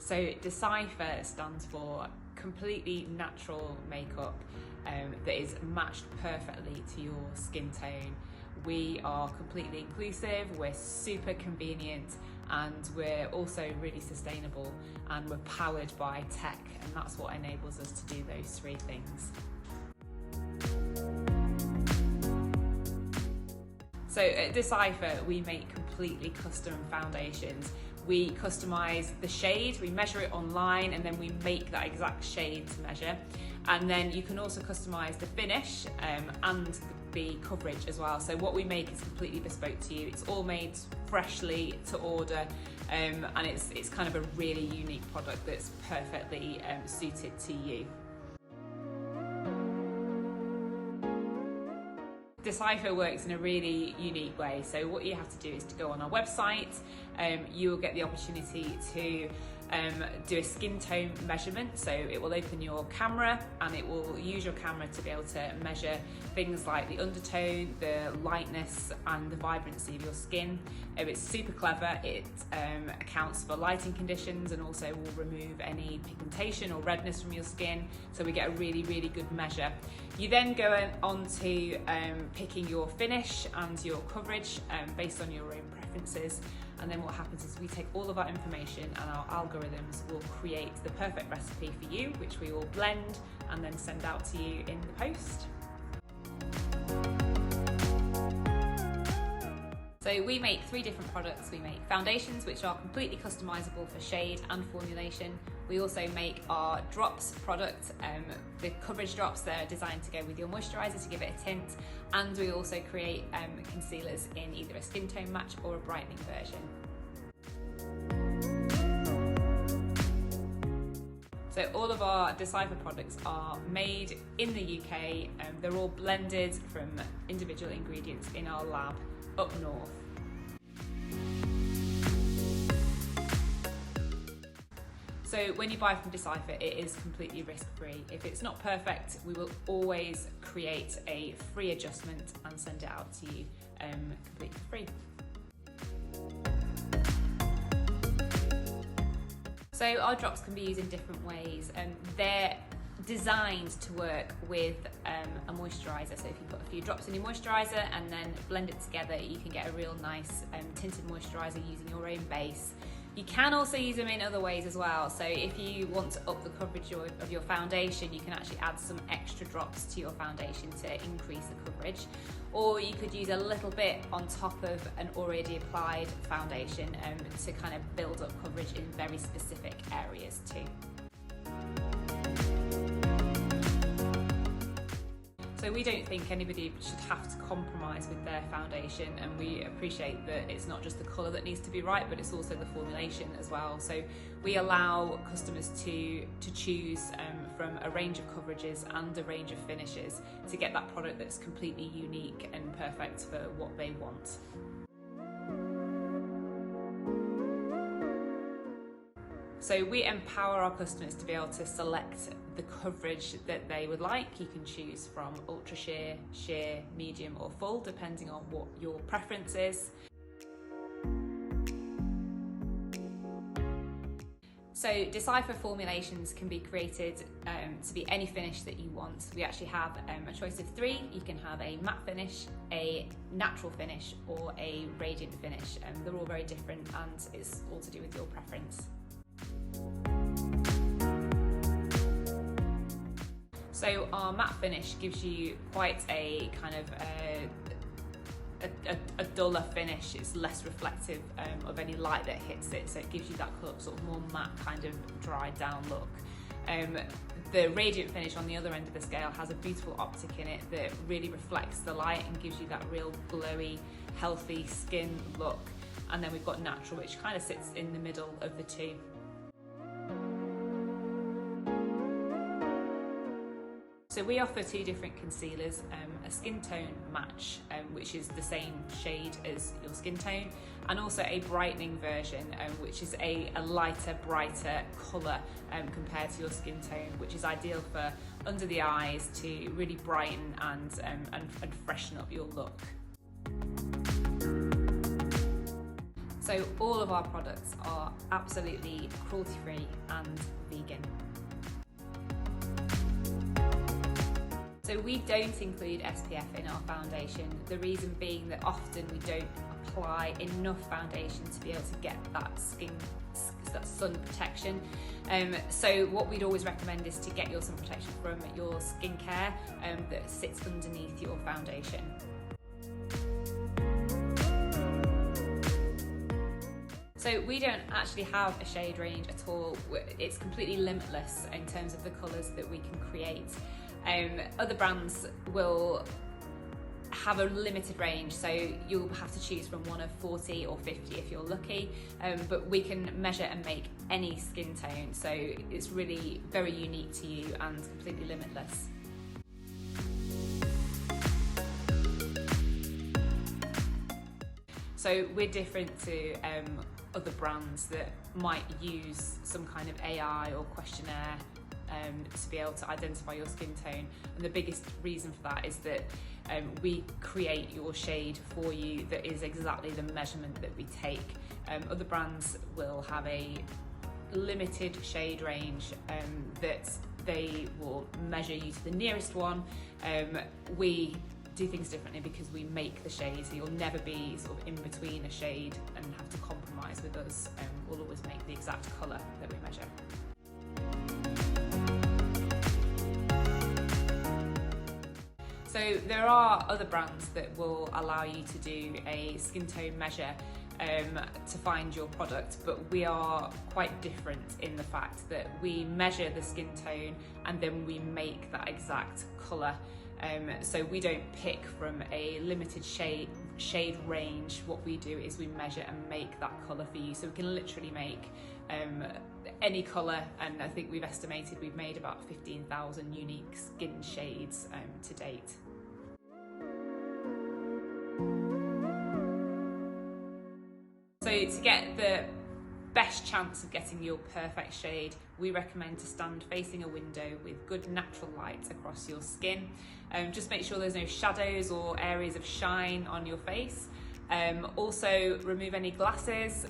So Decipher stands for completely natural makeup that is matched perfectly to your skin tone. We are completely inclusive, we're super convenient, and we're also really sustainable, and we're powered by tech, and that's what enables us to do those three things. So at Decipher, we make completely custom foundations. We customise the shade, we measure it online, and then we make that exact shade to measure. And then you can also customise the finish and the coverage as well. So what we make is completely bespoke to you. It's all made freshly to order, and it's kind of a really unique product that's perfectly suited to you. Decipher works in a really unique way. So what you have to do is to go on our website. You will get the opportunity to do a skin tone measurement. So it will open your camera and it will use your camera to be able to measure things like the undertone, the lightness and the vibrancy of your skin. It's super clever. It accounts for lighting conditions and also will remove any pigmentation or redness from your skin. So we get a really, really good measure. You then go on to picking your finish and your coverage based on your own preferences. And then what happens is we take all of our information and our algorithms will create the perfect recipe for you, which we will blend and then send out to you in the post. So we make three different products. We make foundations, which are completely customizable for shade and formulation. We also make our drops product, the coverage drops that are designed to go with your moisturiser to give it a tint. And we also create concealers in either a skin tone match or a brightening version. So all of our Decipher products are made in the UK. They're all blended from individual ingredients in our lab up north. So when you buy from Decipher, it is completely risk-free. If it's not perfect, we will always create a free adjustment and send it out to you completely free. So our drops can be used in different ways. They're designed to work with a moisturiser. So if you put a few drops in your moisturiser and then blend it together, you can get a real nice tinted moisturiser using your own base. You can also use them in other ways as well. So if you want to up the coverage of your foundation, you can actually add some extra drops to your foundation to increase the coverage. Or you could use a little bit on top of an already applied foundation to kind of build up coverage in very specific areas too. So we don't think anybody should have to compromise with their foundation, and we appreciate that it's not just the colour that needs to be right, but it's also the formulation as well. So we allow customers to choose from a range of coverages and a range of finishes to get that product that's completely unique and perfect for what they want. So we empower our customers to be able to select the coverage that they would like. You can choose from ultra sheer, sheer, medium or full, depending on what your preference is. So Decipher formulations can be created to be any finish that you want. We actually have a choice of three. You can have a matte finish, a natural finish or a radiant finish. They're all very different and it's all to do with your preference. So our matte finish gives you quite a kind of a duller finish. It's less reflective of any light that hits it, so it gives you that sort of more matte kind of dried down look. The radiant finish on the other end of the scale has a beautiful optic in it that really reflects the light and gives you that real glowy, healthy skin look. And then we've got natural, which kind of sits in the middle of the two. So we offer two different concealers, a skin tone match, which is the same shade as your skin tone, and also a brightening version, which is a lighter, brighter colour compared to your skin tone, which is ideal for under the eyes to really brighten and freshen up your look. So all of our products are absolutely cruelty-free and vegan. So we don't include SPF in our foundation, the reason being that often we don't apply enough foundation to be able to get that sun protection. So what we'd always recommend is to get your sun protection from your skincare that sits underneath your foundation. So we don't actually have a shade range at all. It's completely limitless in terms of the colours that we can create. Other brands will have a limited range, so you'll have to choose from one of 40 or 50 if you're lucky, but we can measure and make any skin tone, so it's really very unique to you and completely limitless. So we're different to other brands that might use some kind of AI or questionnaire to be able to identify your skin tone, and the biggest reason for that is that we create your shade for you that is exactly the measurement that we take. Other brands will have a limited shade range that they will measure you to the nearest one. We do things differently because we make the shade, so you'll never be sort of in between a shade and have to compromise with us. We'll always make the exact colour that we measure. So there are other brands that will allow you to do a skin tone measure to find your product, but we are quite different in the fact that we measure the skin tone and then we make that exact colour. So we don't pick from a limited shade range. What we do is we measure and make that colour for you. So we can literally make any colour, and I think we've estimated we've made about 15,000 unique skin shades to date. So to get the best chance of getting your perfect shade, we recommend to stand facing a window with good natural light across your skin. Just make sure there's no shadows or areas of shine on your face. Also remove any glasses,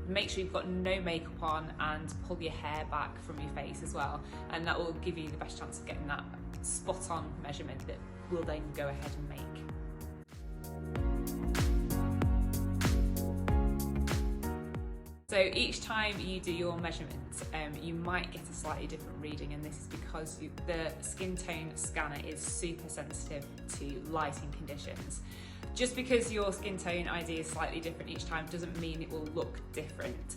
make sure you've got no makeup on, and pull your hair back from your face as well, and that will give you the best chance of getting that spot on measurement that we'll then go ahead and make. So each time you do your measurement, you might get a slightly different reading, and this is because the skin tone scanner is super sensitive to lighting conditions. Just because your skin tone ID is slightly different each time doesn't mean it will look different.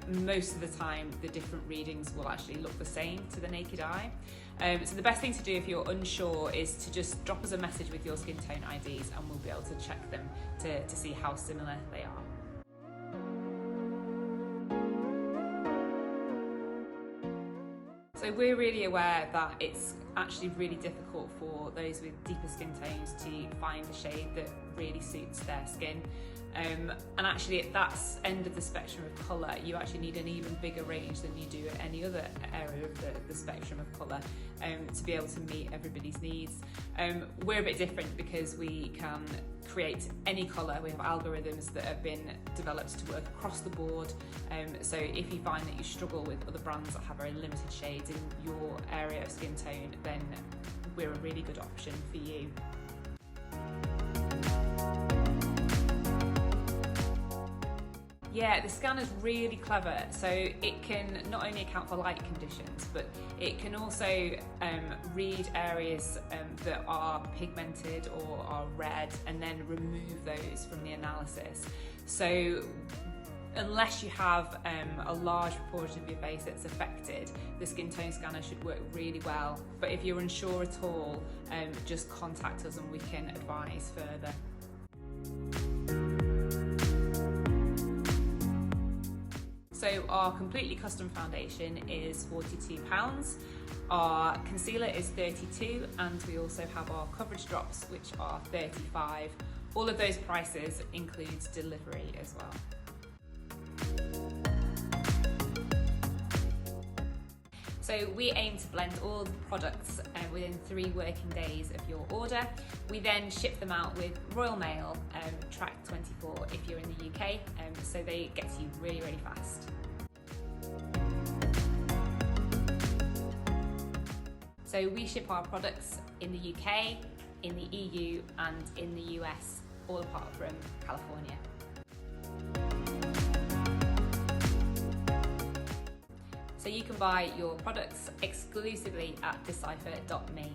Most of the time the different readings will actually look the same to the naked eye. So the best thing to do if you're unsure is to just drop us a message with your skin tone IDs and we'll be able to check them to see how similar they are. So we're really aware that it's actually really difficult for those with deeper skin tones to find a shade that really suits their skin. And actually at that end of the spectrum of colour, you actually need an even bigger range than you do at any other area of the spectrum of colour to be able to meet everybody's needs. We're a bit different because we can create any colour. We have algorithms that have been developed to work across the board. So if you find that you struggle with other brands that have very limited shades in your area of skin tone, then we're a really good option for you. Yeah, the scanner's really clever, so it can not only account for light conditions, but it can also read areas that are pigmented or are red and then remove those from the analysis. So unless you have a large proportion of your face that's affected, the skin tone scanner should work really well. But if you're unsure at all, just contact us and we can advise further. So our completely custom foundation is £42, our concealer is £32, and we also have our coverage drops which are £35. All of those prices includes delivery as well. So we aim to blend all the products within 3 working days of your order. We then ship them out with Royal Mail, track 24 if you're in the UK, so they get to you really, really fast. So we ship our products in the UK, in the EU and in the US, all apart from California. So you can buy your products exclusively at decipher.me.